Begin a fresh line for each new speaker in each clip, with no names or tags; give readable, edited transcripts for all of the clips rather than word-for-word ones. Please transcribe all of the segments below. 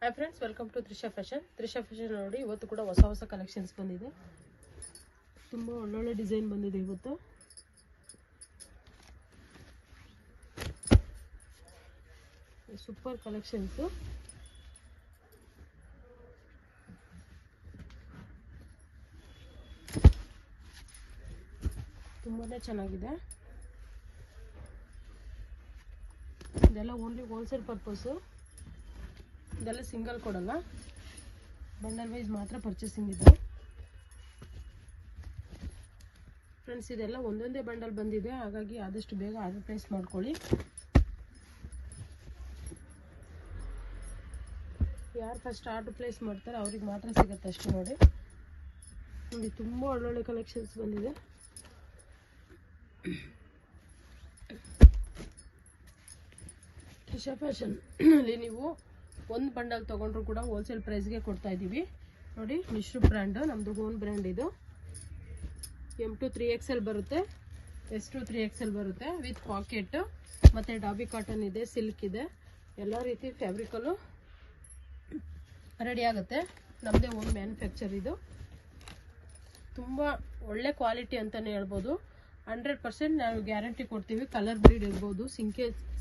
Hi friends, welcome to Trisha fashion. ನೋಡಿ, ಇವತ್ತು ಕೂಡ ಹೊಸ ಕಲೆಕ್ಷನ್ಸ್ ಬಂದಿದೆ. ತುಂಬ ಒಳ್ಳೊಳ್ಳೆ ಡಿಸೈನ್ ಬಂದಿದೆ ಇವತ್ತು. Super collections. ತುಂಬಾನೇ ಚೆನ್ನಾಗಿದೆ. ಇದೆಲ್ಲ ಓನ್ಲಿ ಹೋಲ್ಸೇಲ್ ಪರ್ಪಸ್. ಇದೆಲ್ಲ ಸಿಂಗಲ್ ಕೊಡಲ್ಲ, ಬಂಡಲ್ ವೈಸ್ ಮಾತ್ರ ಪರ್ಚೇಸಿಂಗ್ ಇದೆ ಫ್ರೆಂಡ್ಸ್. ಇದೆಲ್ಲ ಒಂದೊಂದೇ ಬಂಡಲ್ ಬಂದಿದೆ, ಹಾಗಾಗಿ ಆದಷ್ಟು ಬೇಗ ಆರ್ಡರ್ ಪ್ಲೇಸ್ ಮಾಡ್ಕೊಳ್ಳಿ. ಯಾರು ಫಸ್ಟ್ ಆರ್ಡರ್ ಪ್ಲೇಸ್ ಮಾಡ್ತಾರೆ ಅವ್ರಿಗೆ ಮಾತ್ರ ಸಿಗುತ್ತೆ ಅಷ್ಟೇ. ನೋಡಿ, ತುಂಬ ಒಳ್ಳೊಳ್ಳೆ ಕಲೆಕ್ಷನ್ಸ್ ಬಂದಿದೆ. ತ್ರಿಷಾ ಫ್ಯಾಷನ್ ಅಲ್ಲಿ ನೀವು ಒಂದು ಬಂಡಲ್ ತೊಗೊಂಡ್ರು ಕೂಡ ಹೋಲ್ಸೇಲ್ ಪ್ರೈಸ್ಗೆ ಕೊಡ್ತಾ ಇದ್ದೀವಿ. ನೋಡಿ, ಮಿಶ್ರು ಬ್ರ್ಯಾಂಡ್, ನಮ್ಮದು ಓನ್ ಬ್ರ್ಯಾಂಡ್ ಇದು. M2 3XL ಬರುತ್ತೆ, S2 3XL ಬರುತ್ತೆ ವಿತ್ ಪಾಕೆಟ್. ಮತ್ತು ಡಾಬಿ ಕಾಟನ್ ಇದೆ, ಸಿಲ್ಕ್ ಇದೆ, ಎಲ್ಲ ರೀತಿ ಫ್ಯಾಬ್ರಿಕಲ್ಲೂ ರೆಡಿ ಆಗುತ್ತೆ. ನಮ್ಮದೇ ಓನ್ ಮ್ಯಾನುಫ್ಯಾಕ್ಚರ್ ಇದು. ತುಂಬ ಒಳ್ಳೆ ಕ್ವಾಲಿಟಿ ಅಂತಲೇ ಹೇಳ್ಬೋದು. 100% ನಾವು ಗ್ಯಾರಂಟಿ ಕೊಡ್ತೀವಿ. ಕಲರ್ ಬ್ಲೀಡ್ ಇರ್ಬೋದು,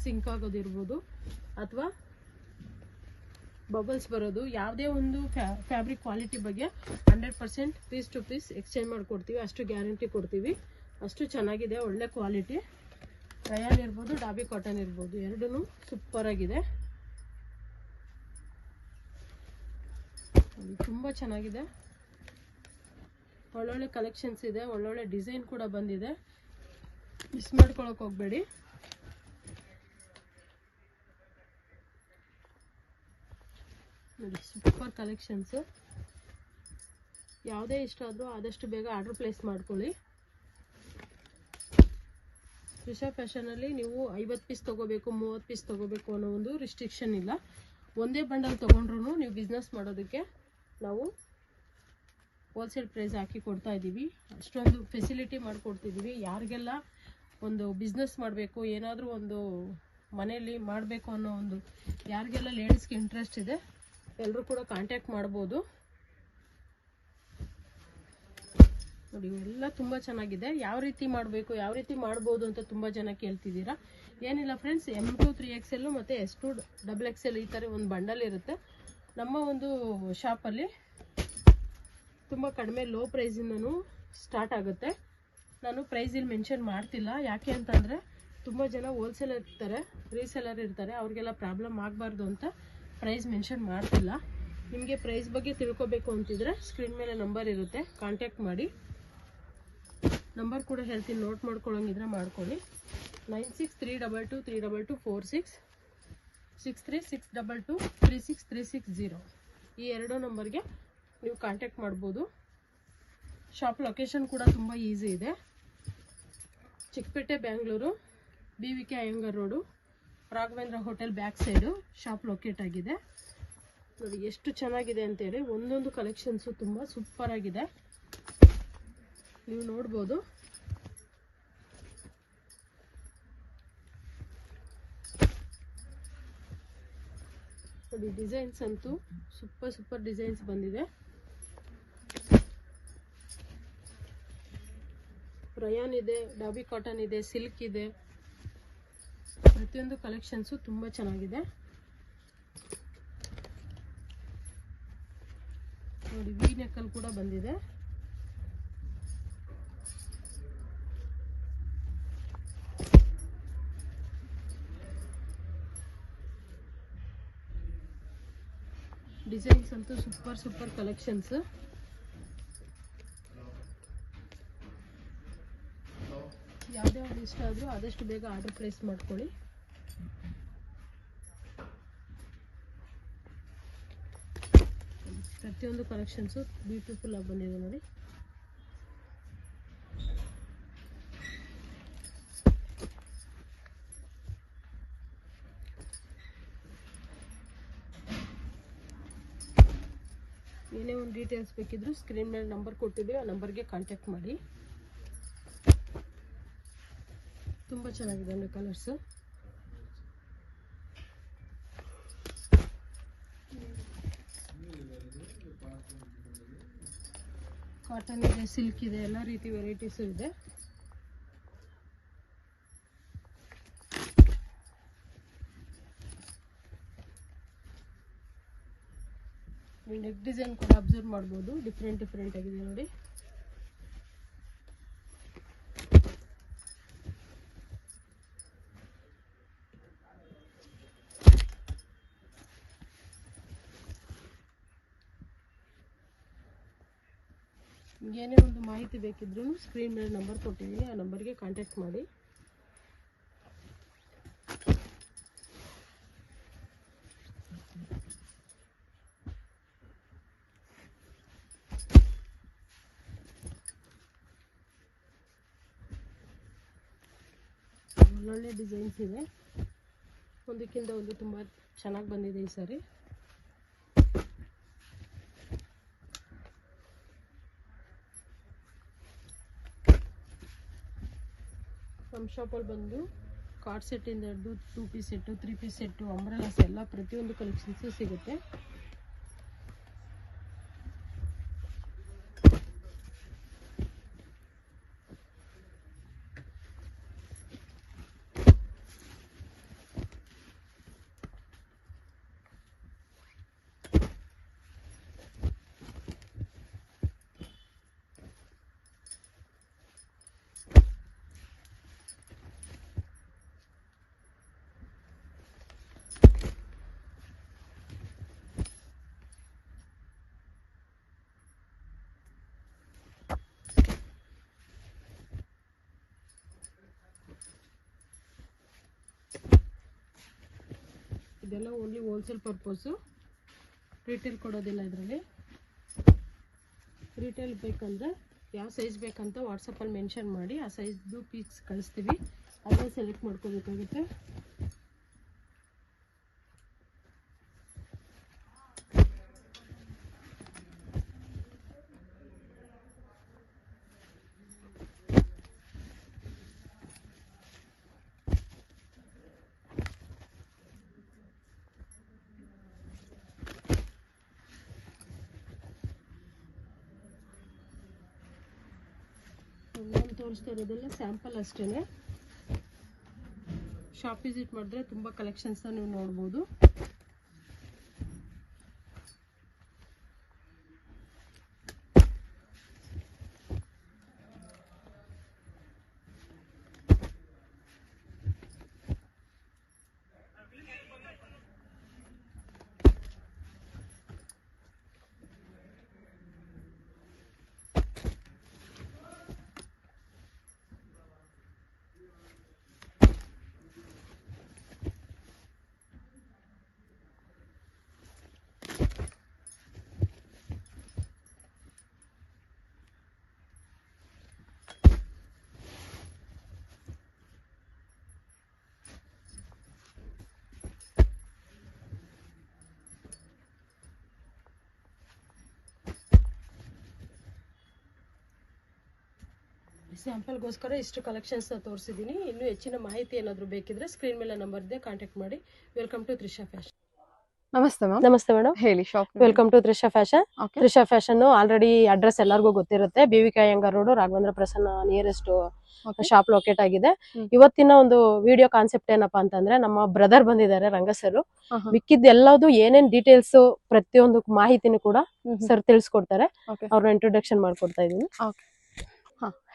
ಸಿಂಕ್ ಆಗೋದು ಇರ್ಬೋದು, ಅಥವಾ ಬಬಲ್ಸ್ ಬರೋದು, ಯಾವುದೇ ಒಂದು ಫ್ಯಾಬ್ರಿಕ್ ಕ್ವಾಲಿಟಿ ಬಗ್ಗೆ 100% ಪೀಸ್ ಟು ಪೀಸ್ ಎಕ್ಸ್ಚೇಂಜ್ ಮಾಡಿಕೊಡ್ತೀವಿ. ಅಷ್ಟು ಗ್ಯಾರಂಟಿ ಕೊಡ್ತೀವಿ. ಅಷ್ಟು ಚೆನ್ನಾಗಿದೆ, ಒಳ್ಳೆ ಕ್ವಾಲಿಟಿ. ರಯಾನ್ ಇರ್ಬೋದು, ಡಾಬಿ ಕಾಟನ್ ಇರ್ಬೋದು, ಎರಡೂ ಸೂಪರ್ ಆಗಿದೆ. ತುಂಬ ಚೆನ್ನಾಗಿದೆ. ಒಳ್ಳೊಳ್ಳೆ ಕಲೆಕ್ಷನ್ಸ್ ಇದೆ, ಒಳ್ಳೊಳ್ಳೆ ಡಿಸೈನ್ ಕೂಡ ಬಂದಿದೆ. ಮಿಸ್ ಮಾಡ್ಕೊಳಕ್ಕೆ ಹೋಗಬೇಡಿ. ನೋಡಿ, ಸೂಪರ್ ಕಲೆಕ್ಷನ್ಸ್. ಯಾವುದೇ ಇಷ್ಟ ಆದರೂ ಆದಷ್ಟು ಬೇಗ ಆರ್ಡರ್ ಪ್ಲೇಸ್ ಮಾಡ್ಕೊಳ್ಳಿ. ತ್ರಿಷಾ ಫ್ಯಾಷನಲ್ಲಿ ನೀವು 50 ಪೀಸ್ ತೊಗೋಬೇಕು, 30 ಪೀಸ್ ತೊಗೋಬೇಕು ಅನ್ನೋ ಒಂದು ರಿಸ್ಟ್ರಿಕ್ಷನ್ ಇಲ್ಲ. ಒಂದೇ ಬಂಡಲ್ ತೊಗೊಂಡ್ರು ನೀವು ಬಿಸ್ನೆಸ್ ಮಾಡೋದಕ್ಕೆ ನಾವು ಹೋಲ್ಸೇಲ್ ಪ್ರೈಸ್ ಹಾಕಿ ಕೊಡ್ತಾ ಇದ್ದೀವಿ. ಅಷ್ಟೊಂದು ಫೆಸಿಲಿಟಿ ಮಾಡಿಕೊಡ್ತಿದ್ದೀವಿ. ಯಾರಿಗೆಲ್ಲ ಒಂದು ಬಿಸ್ನೆಸ್ ಮಾಡಬೇಕು, ಏನಾದರೂ ಒಂದು ಮನೆಯಲ್ಲಿ ಮಾಡಬೇಕು ಅನ್ನೋ ಒಂದು, ಯಾರಿಗೆಲ್ಲ ಲೇಡೀಸ್ಗೆ ಇಂಟ್ರೆಸ್ಟ್ ಇದೆ ಎಲ್ಲರೂ ಕೂಡ ಕಾಂಟ್ಯಾಕ್ಟ್ ಮಾಡ್ಬೋದು. ನೋಡಿ, ಎಲ್ಲ ತುಂಬ ಚೆನ್ನಾಗಿದೆ. ಯಾವ ರೀತಿ ಮಾಡಬೇಕು, ಯಾವ ರೀತಿ ಮಾಡ್ಬೋದು ಅಂತ ತುಂಬ ಜನ ಕೇಳ್ತಿದ್ದೀರಾ. ಏನಿಲ್ಲ ಫ್ರೆಂಡ್ಸ್, M2 3XL ಮತ್ತು S2 XXL ಈ ಥರ ಒಂದು ಬಂಡಲ್ ಇರುತ್ತೆ. ನಮ್ಮ ಒಂದು ಶಾಪಲ್ಲಿ ತುಂಬ ಕಡಿಮೆ ಲೋ ಪ್ರೈಸಿಂದನೂ ಸ್ಟಾರ್ಟ್ ಆಗುತ್ತೆ. ನಾನು ಪ್ರೈಸ್ ಇಲ್ಲಿ ಮೆನ್ಷನ್ ಮಾಡ್ತಿಲ್ಲ. ಯಾಕೆ ಅಂತಂದರೆ ತುಂಬ ಜನ ಹೋಲ್ಸೇಲರ್ ಇರ್ತಾರೆ, ರೀಸೇಲರ್ ಇರ್ತಾರೆ, ಅವ್ರಿಗೆಲ್ಲ ಪ್ರಾಬ್ಲಮ್ ಆಗಬಾರ್ದು ಅಂತ ಪ್ರೈಸ್ ಮೆನ್ಷನ್ ಮಾಡ್ತಿಲ್ಲ. ನಿಮಗೆ ಪ್ರೈಸ್ ಬಗ್ಗೆ ತಿಳ್ಕೊಬೇಕು ಅಂತಿದ್ರೆ ಸ್ಕ್ರೀನ್ ಮೇಲೆ ನಂಬರ್ ಇರುತ್ತೆ, ಕಾಂಟ್ಯಾಕ್ಟ್ ಮಾಡಿ. ನಂಬರ್ ಕೂಡ ಹೇಳ್ತೀನಿ, ನೋಟ್ ಮಾಡ್ಕೊಳ್ಳೋಂಗಿದ್ರೆ ಮಾಡ್ಕೊಳ್ಳಿ. 9632232246, 6362236360 ಈ ಎರಡು ನಂಬರ್ಗೆ ನೀವು ಕಾಂಟ್ಯಾಕ್ಟ್ ಮಾಡ್ಬೋದು. ಶಾಪ್ ಲೊಕೇಶನ್ ಕೂಡ ತುಂಬ ಈಸಿ ಇದೆ. Chickpet, Bengaluru, BVK Iyengar road, Raghavendra hotel back side shop locate ಆಗಿದೆ. ನೋಡಿ ಎಷ್ಟು ಚೆನ್ನಾಗಿದೆ ಅಂತೇಳಿ. ಒಂದೊಂದು ಕಲೆಕ್ಷನ್ಸು ತುಂಬ ಸೂಪರ್ ಆಗಿದೆ, ನೀವು ನೋಡ್ಬೋದು. ನೋಡಿ, ಡಿಸೈನ್ಸ್ ಅಂತೂ ಸೂಪರ್ ಡಿಸೈನ್ಸ್ ಬಂದಿದೆ. ರಯಾನ್ ಇದೆ, ಡಾಬಿ ಕಾಟನ್ ಇದೆ, ಸಿಲ್ಕ್ ಇದೆ. ಪ್ರತಿಯೊಂದು ಕಲೆಕ್ಷನ್ಸು ತುಂಬ ಚೆನ್ನಾಗಿದೆ. ನೋಡಿ, ವಿ ನೆಕ್ಕಲ್ ಕೂಡ ಬಂದಿದೆ. ಡಿಸೈನ್ಸ್ ಅಂತೂ ಸೂಪರ್ ಕಲೆಕ್ಷನ್ಸ್. ಯಾವುದೇ ಒಂದು ಇಷ್ಟ ಆದರೂ ಆದಷ್ಟು ಬೇಗ ಆರ್ಡರ್ ಪ್ಲೇಸ್ ಮಾಡ್ಕೊಳ್ಳಿ. ಪ್ರತಿಯೊಂದು ಕಲೆಕ್ಷನ್ಸು ಬ್ಯೂಟಿಫುಲ್ ಆಗಿ ಬಂದಿದೆ ನೋಡಿ. ಏನೇ ಒಂದು ಡೀಟೇಲ್ಸ್ ಬೇಕಿದ್ರು ಸ್ಕ್ರೀನ್ ಮೇಲೆ ನಂಬರ್ ಕೊಟ್ಟಿದ್ದೀವಿ, ಆ ನಂಬರ್ಗೆ ಕಾಂಟ್ಯಾಕ್ಟ್ ಮಾಡಿ. ತುಂಬ ಚೆನ್ನಾಗಿದೆ ಕಲರ್ಸ್. ಕಾಟನ್ ಇದೆ, ಸಿಲ್ಕ್ ಇದೆ, ಎಲ್ಲ ರೀತಿ ವೆರೈಟೀಸು ಇದೆ. ನೆಕ್ ಡಿಸೈನ್ ಕೂಡ ಅಬ್ಸರ್ವ್ ಮಾಡ್ಬೋದು, ಡಿಫ್ರೆಂಟ್ ಆಗಿದೆ ನೋಡಿ. ಏನೇ ಒಂದು ಮಾಹಿತಿ ಬೇಕಿದ್ರೂ ಸ್ಕ್ರೀನ್ ಮೇಲೆ ನಂಬರ್ ಕೊಟ್ಟಿದ್ದೀನಿ, ಆ ನಂಬರ್ಗೆ ಕಾಂಟ್ಯಾಕ್ಟ್ ಮಾಡಿ. ಒಳ್ಳೊಳ್ಳೆ ಡಿಸೈನ್ಸ್ ಇದೆ, ಒಂದಕ್ಕಿಂತ ಒಂದು ತುಂಬ ಚೆನ್ನಾಗಿ ಬಂದಿದೆ ಈ ಸಾರಿ. ನಮ್ಮ ಶಾಪಲ್ಲಿ ಬಂದು ಕಾರ್ಡ್ ಸೆಟ್ಟಿಂದ ಹಿಡಿದು 2 piece set, 3 piece set, umbrellas ಎಲ್ಲ ಪ್ರತಿಯೊಂದು ಕಲೆಕ್ಷನ್ಸು ಸಿಗುತ್ತೆ. ಇದೆಲ್ಲ ಓನ್ಲಿ ಹೋಲ್ಸೇಲ್ ಪರ್ಪಸ್ಸು, ರಿಟೇಲ್ ಕೊಡೋದಿಲ್ಲ ಇದರಲ್ಲಿ. ರಿಟೇಲ್ ಬೇಕಂದರೆ ಯಾವ ಸೈಜ್ ಬೇಕಂತ ವಾಟ್ಸಪ್ಪಲ್ಲಿ ಮೆನ್ಷನ್ ಮಾಡಿ ಆ ಸೈಜ್ದು ಪೀಸ್ ಕಳಿಸ್ತೀವಿ, ಅದನ್ನ ಸೆಲೆಕ್ಟ್ ಮಾಡ್ಕೋಬೇಕಾಗುತ್ತೆ. ನಾನು ತೋರಿಸ್ತಾ ಇರೋದೆಲ್ಲ ಸ್ಯಾಂಪಲ್ ಅಷ್ಟೇ. ಶಾಪ್ ವಿಸಿಟ್ ಮಾಡಿದ್ರೆ ತುಂಬ ಕಲೆಕ್ಷನ್ಸ್ನ ನೀವು ನೋಡ್ಬೋದು. ಸ್ಯಾಂಪಲ್ಗೋಸ್ಕರ ಇಷ್ಟು ಕಲೆಕ್ಷನ್ಸ್ನ ತೋರಿಸಿದ್ದೀನಿ. ಇನ್ನೂ ಹೆಚ್ಚಿನ ಮಾಹಿತಿ ಏನಾದರೂ ಬೇಕಿದ್ರೆ ಸ್ಕ್ರೀನ್ ಮೇಲೆ ನಂಬರ್ ಇದೆ, ಕಾಂಟ್ಯಾಕ್ಟ್ ಮಾಡಿ. Welcome to Trisha fashion.
ನಮಸ್ತೆ ಮ್ಯಾಮ್.
ನಮಸ್ತೆ ಮೇಡಮ್,
ಹೇಳಿ. Shop
welcome to Trisha fashion. Trisha fashion already address ಎಲ್ಲರಿಗೂ ಗೊತ್ತಿರುತ್ತೆ. BVK Iyengar road, Raghavendra Prasanna nearest shop locate ಆಗಿದೆ. ಇವತ್ತಿನ ಒಂದು ವಿಡಿಯೋ ಕಾನ್ಸೆಪ್ಟ್ ಏನಪ್ಪಾ ಅಂತಂದ್ರೆ, ನಮ್ಮ ಬ್ರದರ್ ಬಂದಿದ್ದಾರೆ ರಂಗಸರು. ಮಿಕ್ಕಿದ್ ಎಲ್ಲದು ಏನೇನ್ ಡೀಟೇಲ್ಸ್ ಪ್ರತಿಯೊಂದು ಮಾಹಿತಿನೂ ಕೂಡ ಸರ್ ತಿಳಿಸ್ಕೊಡ್ತಾರೆ. ಅವ್ರನ್ನ ಇಂಟ್ರೊಡಕ್ಷನ್ ಮಾಡ್ಕೊಡ್ತಾ ಇದೀನಿ.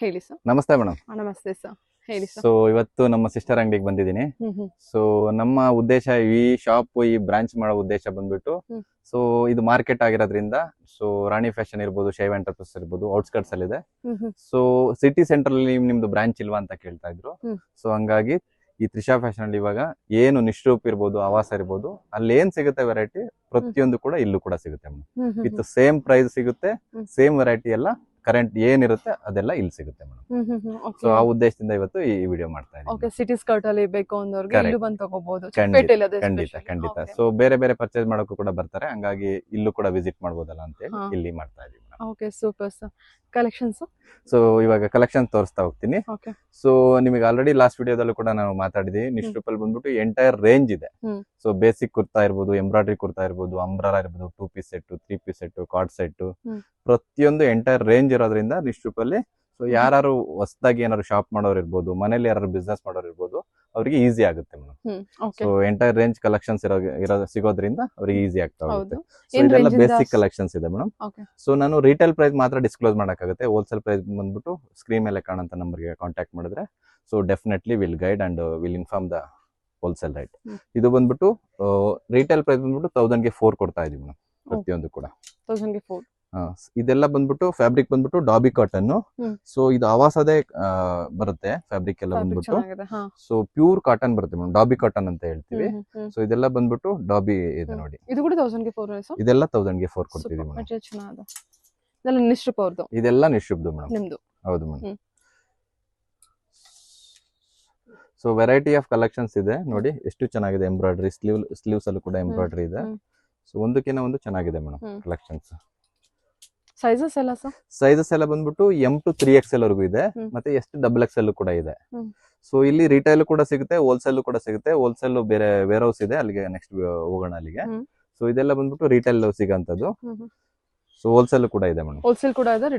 ಹೇಳಿ ಸರ್.
ನಮಸ್ತೆ ಮೇಡಮ್.
ನಮಸ್ತೆ ಸರ್, ಹೇಳಿ ಸರ್.
ಸೊ ಇವತ್ತು ನಮ್ಮ ಸಿಸ್ಟರ್ ಅಂಗಡಿಗೆ ಬಂದಿದ್ದೀನಿ. ಸೊ ನಮ್ಮ ಉದ್ದೇಶ, ಈ ಶಾಪ್ ಈ ಬ್ರಾಂಚ್ ಮಾಡೋ ಉದ್ದೇಶ ಬಂದ್ಬಿಟ್ಟು, ಸೊ ಇದು ಮಾರ್ಕೆಟ್ ಆಗಿರೋದ್ರಿಂದ, ಸೊ ರಾಣಿ ಫ್ಯಾಷನ್ ಇರ್ಬೋದು, ಶೈವ್ ಎಂಟರ್ಪ್ರೈಸ್ ಇರ್ಬೋದು, ಔಟ್ಸ್ಕರ್ಟ್ಸ್ ಅಲ್ಲಿ ಇದೆ. ಸೊ ಸಿಟಿ ಸೆಂಟರ್ ಅಲ್ಲಿ ನಿಮ್ದು ಬ್ರಾಂಚ್ ಇಲ್ವಾ ಅಂತ ಕೇಳ್ತಾ ಇದ್ರು. ಸೊ ಹಂಗಾಗಿ ಈ ತ್ರಿಷಾ ಫ್ಯಾಷನ್ ಅಲ್ಲಿ ಇವಾಗ ಏನು ನಿಶ್ರೂಪ್ ಇರ್ಬೋದು, ಆವಾಸ ಇರ್ಬೋದು, ಅಲ್ಲಿ ಏನ್ ಸಿಗುತ್ತೆ ವೆರೈಟಿ ಪ್ರತಿಯೊಂದು ಕೂಡ ಇಲ್ಲೂ ಕೂಡ ಸಿಗುತ್ತೆ ಮೇಡಮ್. ವಿತ್ ಸೇಮ್ ಪ್ರೈಸ್ ಸಿಗುತ್ತೆ, ಸೇಮ್ ವೆರೈಟಿ ಎಲ್ಲ ಕರೆಂಟ್ ಏನಿರುತ್ತೆ ಅದೆಲ್ಲ ಇಲ್ಲಿ ಸಿಗುತ್ತೆ ಮೇಡಮ್. ಸೊ ಆ ಉದ್ದೇಶದಿಂದ ಇವತ್ತು ಈ ವಿಡಿಯೋ ಮಾಡ್ತಾ ಇದ್ದೀನಿ.
ಓಕೆ, ಸಿಟಿ ಸ್ಕರ್ಟ್ ಅಲ್ಲಿ ಬೇಕು ಅಂದವ್ರಿಗೆ ಇಲ್ಲೂ ಬಂದು ತಗೋಬಹುದು.
ಖಂಡಿತ. ಸೊ ಬೇರೆ ಬೇರೆ ಪರ್ಚೇಸ್ ಮಾಡೋಕ್ಕೂ ಕೂಡ ಬರ್ತಾರೆ, ಹಂಗಾಗಿ ಇಲ್ಲೂ ಕೂಡ ವಿಸಿಟ್ ಮಾಡ್ಬೋದಲ್ಲ ಅಂತ ಹೇಳಿ ಇಲ್ಲಿ ಮಾಡ್ತಾ ಇದೀವಿ.
Okay super sir. Collections.
So ಇವಾಗ ಕಲೆಕ್ಷನ್ ತೋರಿಸ್ತಾ ಹೋಗ್ತೀನಿ.
ಓಕೆ.
ಸೊ ನಿಮಗೆ ಆಲ್ರೆಡಿ ಲಾಸ್ಟ್ ವಿಡಿಯೋದಲ್ಲೂ ಕೂಡ ನಾವು ಮಾತಾಡಿದ್ವಿ, ನಿಶ್ರೂಪಲ್ ಬಂದ್ಬಿಟ್ಟು ಎಂಟೈರ್ ರೇಂಜ್ ಇದೆ. ಸೊ ಬೇಸಿಕ್ ಕುರ್ತಾ ಇರ್ಬೋದು, ಎಂಬ್ರಾಯ್ಡ್ರಿ ಕುರ್ತಾ ಇರ್ಬೋದು, ಅಂಬ್ರಾಲಾ ಇರ್ಬೋದು, 2 piece set, 3 piece set, cord set, ಪ್ರತಿಯೊಂದು ಎಂಟೈರ್ ರೇಂಜ್ ಇರೋದ್ರಿಂದ ನಿಶ್ರೂಪಲ್ಲಿ ಸೊ ಯಾರು ಹೊಸದಾಗಿ ಏನಾದ್ರು ಶಾಪ್ ಮಾಡೋರು ಇರ್ಬೋದು, ಮನೇಲಿ ಯಾರು ಬಿಸ್ನೆಸ್ ಮಾಡೋರು ಇರ್ಬೋದು, ಅವ್ರಿಗೆ ಈಸಿ ಆಗುತ್ತೆ madam. So entire range collections ಸಿಗೋದ್ರಿಂದ ಅವ್ರಿಗೆ ಈಸಿ ಆಗ್ತಾ ಹೋಗುತ್ತೆ. ಸೊ ಇದೆಲ್ಲ ಬೇಸಿಕ್ ಕಲೆಕ್ಷನ್ಸ್ ಇದೆ ಮೇಡಮ್. ಸೊ ನಾನು ರಿಟೇಲ್ ಪ್ರೈಸ್ ಮಾತ್ರ ಡಿಸ್ಕ್ಲೋಸ್ ಮಾಡಕ್ಕಾಗುತ್ತೆ. ಹೋಲ್ಸೇಲ್ ಪ್ರೈಸ್ ಬಂದ್ಬಿಟ್ಟು ಸ್ಕ್ರೀನ್ ಮೇಲೆ ಕಾಣಂತ ನಂಬರ್ಗೆ ಕಾಂಟ್ಯಾಕ್ಟ್ ಮಾಡಿದ್ರೆ so definitely will guide and will inform the wholesale right. ಇದು ಬಂದ್ಬಿಟ್ಟು ರಿಟೇಲ್ ಪ್ರೈಸ್ ಬಂದ್ಬಿಟ್ಟು 1000 ಗೆ 4 ಕೊಡ್ತಾ ಇದೀವಿ ಮೇಡಮ್ ಪ್ರತಿಯೊಂದು ಕೂಡ.
1000 ಗೆ 4.
ಇದೆಲ್ಲ ಬಂದ್ಬಿಟ್ಟು ಫ್ಯಾಬ್ರಿಕ್ ಬಂದ್ಬಿಟ್ಟು ಡಾಬಿ ಕಾಟನ್. ಸೊ ಇದು ಆವಾಸದೇ ಬರುತ್ತೆ ಫ್ಯಾಬ್ರಿಕ್ ಎಲ್ಲ ಬಂದ್ಬಿಟ್ಟು. ಸೊ ಪ್ಯೂರ್ ಕಾಟನ್ ಬರುತ್ತೆ ಮೇಡಮ್, ಡಾಬಿ ಕಾಟನ್ ಅಂತ ಹೇಳ್ತೀವಿ. ಸೊ ಇದೆಲ್ಲ ಬಂದ್ಬಿಟ್ಟು ಡಾಬಿ ಇದೆ ನೋಡಿ.
ಇದು ಕೂಡ 1000 ಗೆ 4
ಇದೆಲ್ಲ 1000 ಗೆ 4 ಕೊಡ್ತೀವಿ ಮೇಡಮ್.
ಇದೆಲ್ಲ ನಿಶ್ರೂಪ್ ಅವ್ರದ್ದು.
ಇದೆಲ್ಲ ನಿಶ್ರೂಪ್ದು ಮೇಡಮ್.
ನಿಮ್ದು.
ಹೌದು madam. So variety of collections ಇದೆ ನೋಡಿ, ಎಷ್ಟು ಚೆನ್ನಾಗಿದೆ. ಎಂಬ್ರಾಯ್ಡ್ರಿ ಸ್ಲೀವ್ಸ್ ಅಲ್ಲೂ ಕೂಡ ಎಂಬ್ರಾಯ್ಡ್ರಿ ಇದೆ. ಸೊ ಒಂದಕ್ಕಿಂತ ಒಂದು ಚೆನ್ನಾಗಿದೆ ಮೇಡಮ್ ಕಲೆಕ್ಷನ್ಸ್.
ಸೈಜಸ್ ಎಲ್ಲ ಸರ್?
ಸೈಜಸ್ ಎಲ್ಲ ಬಂದ್ಬಿಟ್ಟು M to 3XL ವರೆಗೂ ಇದೆ, ಮತ್ತೆ XXL ಕೂಡ ಇದೆ. ಸೊ ಇಲ್ಲಿ ರಿಟೈಲ್ ಕೂಡ ಸಿಗುತ್ತೆ, ಹೋಲ್ಸೇಲ್ ಕೂಡ ಸಿಗುತ್ತೆ. ಹೋಲ್ಸೇಲ್ ಬೇರೆ ವೇರ್ ಹೌಸ್ ಇದೆ, ಅಲ್ಲಿಗೆ ನೆಕ್ಸ್ಟ್ ಹೋಗೋಣ ಅಲ್ಲಿಗೆ. ಸೊ ಇದೆಲ್ಲ ಬಂದ್ಬಿಟ್ಟು ರಿಟೈಲ್ ಸಿಗಂತದ್ದು. ಸೊ ಹೋಲ್ಸೇಲ್ ಕೂಡ ಇದೆ ಮೇಡಮ್.
ಹೋಲ್ಸೇಲ್ ಕೂಡ ಇದೆ,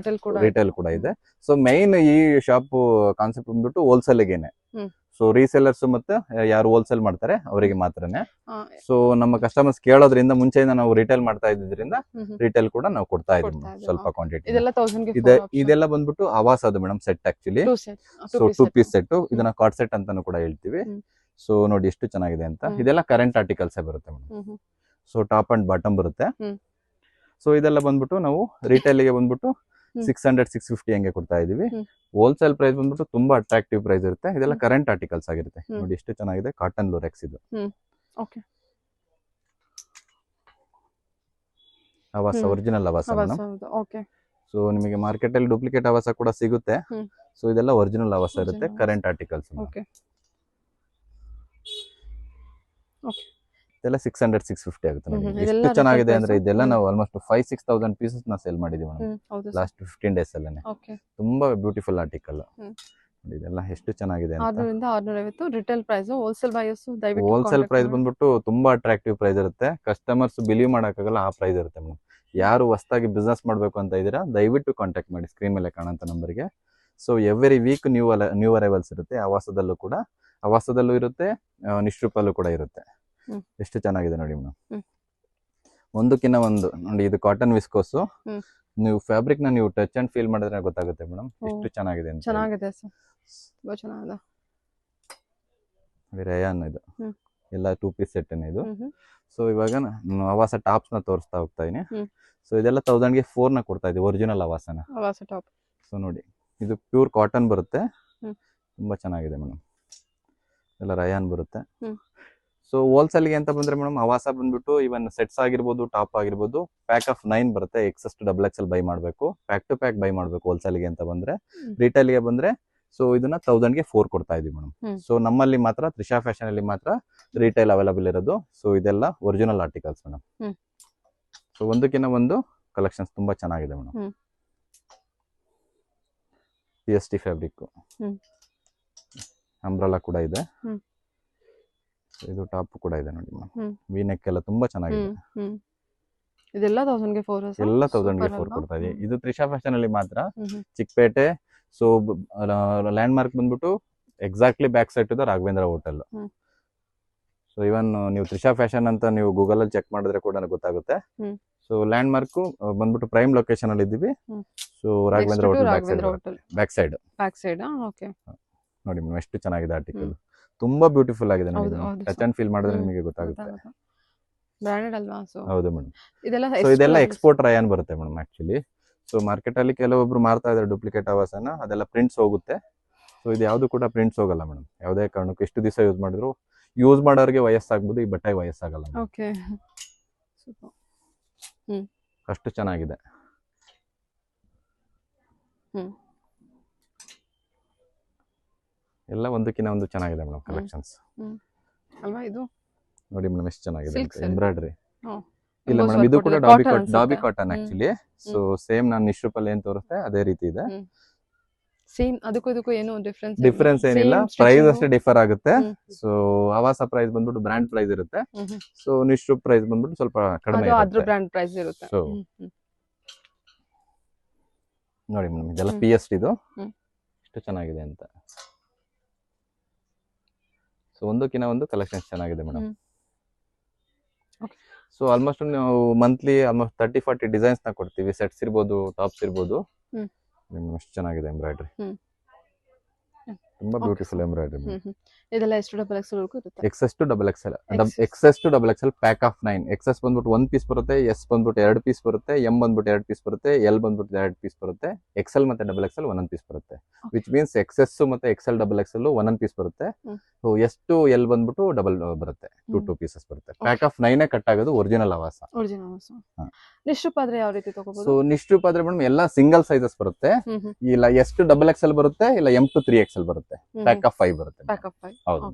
ರಿಟೇಲ್
ಕೂಡ ಇದೆ. ಸೊ ಮೈನ್ ಈ ಶಾಪ್ ಕಾನ್ಸೆಪ್ಟ್ ಬಂದ್ಬಿಟ್ಟು ಹೋಲ್ಸೇಲ್ಗೆನೆ. ಸೊ ರೀಸೆಲ್ಲರ್ಸ್ ಮತ್ತೆ ಯಾರು ಹೋಲ್ಸೇಲ್ ಮಾಡ್ತಾರೆ ಅವರಿಗೆ ಮಾತ್ರನೇ. ಸೊ ನಮ್ಮ ಕಸ್ಟಮರ್ಸ್ ಕೇಳೋದ್ರಿಂದ ಮುಂಚೆಯಿಂದ ನಾವು ರಿಟೇಲ್ ಮಾಡ್ತಾ ಇದ್ದಿದ್ರಿಂದ ರಿಟೇಲ್ ಕೂಡ ನಾವು ಕೊಡ್ತಾ ಇದ್ದೀವಿ ಸ್ವಲ್ಪ ಕ್ವಾಂಟಿಟಿ. ಇದೆಲ್ಲ ಬಂದ್ಬಿಟ್ಟು ಆವಾಸದ madam set actually. So 2 piece set, ಇದನ್ನ ಕಾರ್ಡ್ ಸೆಟ್ ಅಂತಾನು ಕೂಡ ಹೇಳ್ತೀವಿ. ಸೊ ನೋಡಿ ಎಷ್ಟು ಚೆನ್ನಾಗಿದೆ ಅಂತ. ಇದೆಲ್ಲ ಕರೆಂಟ್ ಆರ್ಟಿಕಲ್ಸ್ ಬರುತ್ತೆ madam. So top and bottom ಬರುತ್ತೆ. ಸೊ ಇದೆಲ್ಲ ಬಂದ್ಬಿಟ್ಟು ನಾವು ರಿಟೇಲ್ ಗೆ ಬಂದ್ಬಿಟ್ಟು 600-650 ಹಂಗೆ ಕೊಡ್ತಾ ಇದೀವಿ. ಹೋಲ್ಸೇಲ್ ಪ್ರೈಸ್ ಬಂದ್ಬಿಟ್ಟು ತುಂಬಾ ಅಟ್ರಾಕ್ಟಿವ್ ಪ್ರೈಸ್ ಇರುತ್ತೆ. ಇದೆಲ್ಲ ಕರೆಂಟ್ ಆರ್ಟಿಕಲ್ಸ್ ಆಗಿರುತ್ತೆ. ನೋಡಿ ಎಷ್ಟು ಚೆನ್ನಾಗಿದೆ. ಕಾಟನ್ ಲೋರೆಕ್ಸ್ ಇದು. ಆವಾಸ ಒರಿಜಿನಲ್ ಆವಾಸ ಮೇಡಮ್. ಸೊ ನಿಮಗೆ ಮಾರ್ಕೆಟ್ ಅಲ್ಲಿ ಡೂಪ್ಲಿಕೇಟ್ ಆವಾಸ ಕೂಡ ಸಿಗುತ್ತೆ. ಸೊ ಇದೆಲ್ಲ ಒರಿಜಿನಲ್ ಆವಾಸ ಇರುತ್ತೆ, ಕರೆಂಟ್ ಆರ್ಟಿಕಲ್ಸ್. ಇದೆಲ್ಲ 600-650 ಆಗುತ್ತೆ ನೋಡಿ. ಎಷ್ಟು ಚೆನ್ನಾಗಿದೆ ಅಂದ್ರೆ ಇದೆಲ್ಲ ನಾವು ಆಲ್ಮೋಸ್ಟ್ 5,000-6,000 ಪೀಸಸ್ ನ ಸೇಲ್ ಮಾಡಿದೀವಿ ಮೇಡಮ್ ಲಾಸ್ಟ್ 15 ಡೇಸ್ ಅಲ್ಲೇನೆ. ತುಂಬಾ ಬ್ಯೂಟಿಫುಲ್ ಆರ್ಟಿಕಲ್. ಇದೆಲ್ಲ ಎಷ್ಟು ಚೆನ್ನಾಗಿದೆ ಅಂತ.
650 ರಿಟೇಲ್ ಪ್ರೈಸ್.
ಹೋಲ್ಸೇಲ್ ಪ್ರೈಸ್ ಬಂದ್ಬಿಟ್ಟು ತುಂಬಾ ಅಟ್ರಾಕ್ಟಿವ್ ಪ್ರೈಸ್ ಇರುತ್ತೆ. ಕಸ್ಟಮರ್ಸ್ ಬಿಲೀವ್ ಮಾಡಕ್ಕಾಗಲ್ಲ ಆ ಪ್ರೈಸ್ ಇರುತ್ತೆ ಮೇಡಮ್. ಯಾರು ಹೊಸದಾಗಿ ಬಿಸ್ನೆಸ್ ಮಾಡ್ಬೇಕು ಅಂತ ಇದೀರಾ ದಯವಿಟ್ಟು ಕಾಂಟ್ಯಾಕ್ಟ್ ಮಾಡಿ ಸ್ಕ್ರೀನ್ ಮೇಲೆ ಕಾಣಂತ ನಂಬರ್ಗೆ. So every week new arrivals ಇರುತ್ತೆ. ಆವಾಸದಲ್ಲೂ ಇರುತ್ತೆ, ನಿಶ್ರೂಪಲ್ಲೂ ಕೂಡ ಇರುತ್ತೆ. ಎಷ್ಟು ಚೆನ್ನಾಗಿದೆ ನೋಡಿ ಮೇಡಮ್. ಒಂದಕ್ಕಿಂತ ಒಂದು ನೋಡಿ. ಇದು ಕಾಟನ್ ವಿಸ್ಕೋಸ್. ನೀವು ಫ್ಯಾಬ್ರಿಕ್ ನ ನೀವು ಟಚ್ ಅಂಡ್ ಫೀಲ್ ಮಾಡಿದ್ರೆ ಗೊತ್ತಾಗುತ್ತೆ ಮೇಡಮ್ ಎಷ್ಟು ಚೆನ್ನಾಗಿದೆ ಅಂತ.
ಚೆನ್ನಾಗಿದೆ ಸರ್, ತುಂಬಾ ಚೆನ್ನಾಗಿದೆ.
ರಯಾನ್ ಇದು ಎಲ್ಲ 2 ಪೀಸ್ ಸೆಟ್ ಇದು. ಸೊ ಇವಾಗ ನಾನು ಆವಾಸ ಟಾಪ್ಸ್ ನ ತೋರಿಸ್ತಾ ಹೋಗ್ತಾ ಇದೀನಿ. ಸೊ ಇದೆಲ್ಲ 1000 ಗೆ 4 ನ ಕೊಡ್ತಾ ಇದೀವಿ ಒರಿಜಿನಲ್ ಆವಾಸ ಟಾಪ್. ಸೊ ನೋಡಿ ಇದು ಪ್ಯೂರ್ ಕಾಟನ್ ಬರುತ್ತೆ, ತುಂಬಾ ಚೆನ್ನಾಗಿದೆ ಮೇಡಮ್. ಎಲ್ಲ ರಯಾನ್ ಬರುತ್ತೆ. ಸೊ ಹೋಲ್ಸೇಲ್ಗೆ ಅಂತ ಬಂದ್ರೆ ಮೇಡಮ್ ಆವಾಸ ಬಂದ್ಬಿಟ್ಟು ಇವನ್ ಸೆಟ್ಸ್ ಆಗಿರ್ಬೋದು, ಟಾಪ್ ಆಗಿರ್ಬೋದು, ಪ್ಯಾಕ್ ಆಫ್ 9 ಬರುತ್ತೆ. XS to XXL ಬೈ ಮಾಡಬೇಕು, ಪ್ಯಾಕ್ ಟು ಪ್ಯಾಕ್ ಬೈ ಮಾಡಬೇಕು ಹೋಲ್ಸೇಲ್ಗೆ ಅಂತ ಬಂದ್ರೆ. ರಿಟೇಲ್ಗೆ ಬಂದ್ರೆ ಸೊ ಇದನ್ನ 1000 ಗೆ 4 ಕೊಡ್ತಾ ಇದೀವಿ ಮೇಡಮ್. ಸೊ ನಮ್ಮಲ್ಲಿ ಮಾತ್ರ ತ್ರಿಷಾ ಫ್ಯಾಷನ್ ಅಲ್ಲಿ ಮಾತ್ರ ರಿಟೇಲ್ ಅವೈಲಬಲ್ ಇರೋದು. ಸೊ ಇದೆಲ್ಲ ಒರಿಜಿನಲ್ ಆರ್ಟಿಕಲ್ಸ್ ಮೇಡಮ್. ಸೊ ಒಂದಕ್ಕಿಂತ ಒಂದು ಕಲೆಕ್ಷನ್ಸ್ ತುಂಬಾ ಚೆನ್ನಾಗಿದೆ ಮೇಡಮ್. PST ಫ್ಯಾಬ್ರಿಕ್ ಅಂಬ್ರೆಲಾ ಕೂಡ ಇದೆ. ಇದು ಟಾಪ್ ಕೂಡ ಇದೆ ನೋಡಿ ಮೇಡಮ್. ವಿ ನೆಕ್ ಎಲ್ಲ ತುಂಬಾ ಚೆನ್ನಾಗಿದೆ.
ಇದೆಲ್ಲ 1000 ಗೆ 4.
ಎಲ್ಲ 1000 ಗೆ 4 ಕೊಡ್ತಾ ಇದೆ. ಇದು ತ್ರಿಷಾ ಫ್ಯಾಷನ್ ಅಲ್ಲಿ ಮಾತ್ರ, ಚಿಕ್ಕಪೇಟೆ. ಸೊ ಲ್ಯಾಂಡ್ ಮಾರ್ಕ್ ಬಂದ್ಬಿಟ್ಟು ಎಕ್ಸಾಕ್ಟ್ಲಿ ಬ್ಯಾಕ್ ಸೈಡ್ ಇದೆ ರಾಘವೇಂದ್ರ ಹೋಟೆಲ್. ಸೊ ಇವನ್ ನೀವು ತ್ರಿಷಾ ಫ್ಯಾಷನ್ ಅಂತ ನೀವು ಗೂಗಲ್ ಅಲ್ಲಿ ಚೆಕ್ ಮಾಡಿದ್ರೆ ಕೂಡ ಗೊತ್ತಾಗುತ್ತೆ. ಸೊ ಲ್ಯಾಂಡ್ ಮಾರ್ಕ್ ಬಂದ್ಬಿಟ್ಟು ಪ್ರೈಮ್ ಲೊಕೇಶನ್ ಅಲ್ಲಿ ಇದ್ದೀವಿ. So Raghavendra hotel back side. ನೋಡಿ ಎಷ್ಟು ಚೆನ್ನಾಗಿದೆ ಆರ್ಟಿಕಲ್. ತುಂಬಾ ಬ್ಯೂಟಿಫುಲ್ ಆಗಿದೆ ನೋಡಿ. ಟಚ್ ಅಂಡ್ ಫೀಲ್ ಮಾಡಿದ್ರೆ ನಿಮಗೆ ಗೊತ್ತಾಗುತ್ತೆ.
ಬ್ರಾಂಡೆಡ್ ಅಲ್ವಾ?
ಹೌದು ಮೇಡಮ್. ಇದೆಲ್ಲ ಎಕ್ಸ್ಪೋರ್ಟ್ ರಯಾನ್ ಬರುತ್ತೆ ಮೇಡಮ್ ಆಕ್ಚುಲಿ. ಸೊ ಮಾರ್ಕೆಟ್ ಅಲ್ಲಿ ಕೆಲವೊಬ್ರು ಮಾರ್ತಾ ಇದ್ದಾರೆ ಡೂಪ್ಲಿಕೇಟ್ ಆವಾಸನ, ಅದೆಲ್ಲ ಪ್ರಿಂಟ್ಸ್ ಹೋಗುತ್ತೆ. ಸೊ ಇದು ಯಾವ್ದು ಕೂಡ ಪ್ರಿಂಟ್ಸ್ ಹೋಗಲ್ಲ ಮೇಡಮ್ ಯಾವುದೇ ಕಾರಣಕ್ಕೂ. ಎಷ್ಟು ದಿವಸ ಯೂಸ್ ಮಾಡಿದ್ರು ಯೂಸ್ ಮಾಡೋರಿಗೆ ವಯಸ್ಸಾಗ್ಬೋದು, ಈ ಬಟ್ಟೆಗೆ ವಯಸ್ಸಾಗಲ್ಲ. ಅಷ್ಟು ಚೆನ್ನಾಗಿದೆ. ಎಲ್ಲ ಒಂದಕ್ಕಿಂತ ಒಂದು ಚೆನ್ನಾಗಿದೆ ಮೇಡಮ್ ಕಲೆಕ್ಷನ್ಸ್.
ಅಲ್ವಾ? ಇದು
ನೋಡಿ ಮೇಡಮ್ ಎಷ್ಟು ಚೆನ್ನಾಗಿದೆ. ಎಂಬ್ರಾಯ್ಡ್ರಿ ಇಲ್ಲ
Embossed
ಮೇಡಮ್, ಇದು
work
ಕೂಡ
ಕೊಟ್ಟಿದ್ದಾರೆ. Cotton
ಡಾಬಿ
ಅನ್ಸುತ್ತೆ.
Cotton actually. ಸೊ ಸೇಮ್ ನಾನು ನಿಶ್ರೂಪಲ್ಲಿ ಏನ್ ತೋರಿಸ್ತೆ ಅದೇ ರೀತಿ ಇದೆ.
ಸೇಮ್ ಅದಕ್ಕೂ ಇದಕ್ಕೂ ಏನು
ಡಿಫ್ರೆನ್ಸ್ ಏನಿಲ್ಲ, ಪ್ರೈಸ್ ಅಷ್ಟೇ ಡಿಫರ್ ಆಗುತ್ತೆ. ಸೊ ಆವಾಸ ಪ್ರೈಸ್ ಬಂದ್ಬಿಟ್ಟು ಬ್ರಾಂಡ್ ಪ್ರೈಸ್ ಇರುತ್ತೆ. ಸೊ ನಿಶ್ರೂಪ್ ಪ್ರೈಸ್ ಬಂದ್ಬಿಟ್ಟು ಸ್ವಲ್ಪ ಕಡಿಮೆ
ಅದು ಅದ್ರ
ಇರುತ್ತೆ.
ಬ್ರ್ಯಾಂಡ್ ಪ್ರೈಸ್ ಇರುತ್ತೆ.
So, ನೋಡಿ ಮೇಡಮ್, ಇದೆಲ್ಲ PS ಇದು ಎಷ್ಟು ಚೆನ್ನಾಗಿದೆ ಅಂತ. ಸೊ ಒಂದಕ್ಕಿಂತ ಒಂದು ಕಲೆಕ್ಷನ್ಸ್ ಚೆನ್ನಾಗಿದೆ ಮೇಡಮ್. ಸೊ ಆಲ್ಮೋಸ್ಟ್ ನಾವು ಮಂತ್ಲಿ ಆಲ್ಮೋಸ್ಟ್ 30-40 ಡಿಸೈನ್ಸ್ ನ ಕೊಡ್ತೀವಿ. ಸೆಟ್ಸ್ ಇರ್ಬೋದು, ಟಾಪ್ಸ್ ಇರ್ಬೋದು. ಎಷ್ಟು ಚೆನ್ನಾಗಿದೆ ಎಂಬ್ರಾಯ್ಡ್ರಿ, ತುಂಬಾ ಬ್ಯೂಟಿಫುಲ್ ಎಂಬ್ರಾಯ್ಡ್ರಿ.
ಇದೆಲ್ಲ ಎಷ್ಟು ಡಬಲ್ ಎಕ್ಸೆಲ್ ಇರುತ್ತೆ?
XS to double XL pack of 9. XS ಬಂದ್ಬಿಟ್ಟು 1 ಪೀಸ್ ಬರುತ್ತೆ, S ಬಂದ್ಬಿಟ್ಟು 2 ಪೀಸ್ ಬರುತ್ತೆ, M ಬಂದ್ಬಿಟ್ಟು 2 ಪೀಸ್ ಬರುತ್ತೆ, L ಬಂದ್ಬಿಟ್ಟು 2 ಪೀಸ್ ಬರುತ್ತೆ, XL ಮತ್ತೆ ಡಬಲ್ XL ಒಂದೊಂದು ಪೀಸ್ ಬರುತ್ತೆ. ವಿಚ್ ಮೀನ್ಸ್ XS ಮತ್ತೆ XL ಡಬಲ್ XL ಒಂದೊಂದು ಪೀಸ್ ಬರುತ್ತೆ. ಸೊ S to L ಬಂದ್ಬಿಟ್ಟು ಡಬಲ್ ಬರುತ್ತೆ, 2 ಪೀಸಸ್ ಬರುತ್ತೆ. ಪ್ಯಾಕ್ ಆಫ್ 9 ಕಟ್ ಆಗೋದು ಒರಿಜಿನಲ್ ಆವಾಸ.
ನಿಶ್ರೂಪ್ ಆದ್ರೆ ಯಾವ ರೀತಿ ತಗೋಬಹುದು?
ಸೊ ನಿಶ್ರೂಪ್ ಆದ್ರೆ ಮೇಡಮ್ ಎಲ್ಲ ಸಿಂಗಲ್ ಸೈಜಸ್ ಬರುತ್ತೆ. ಇಲ್ಲ S to double XL ಬರುತ್ತೆ, ಇಲ್ಲ M to 3XL ಬರುತ್ತೆ. ಪ್ಯಾಕ್ ಆಫ್ 5 ಬರುತ್ತೆ.
Pack of 5.
ಹೌದು.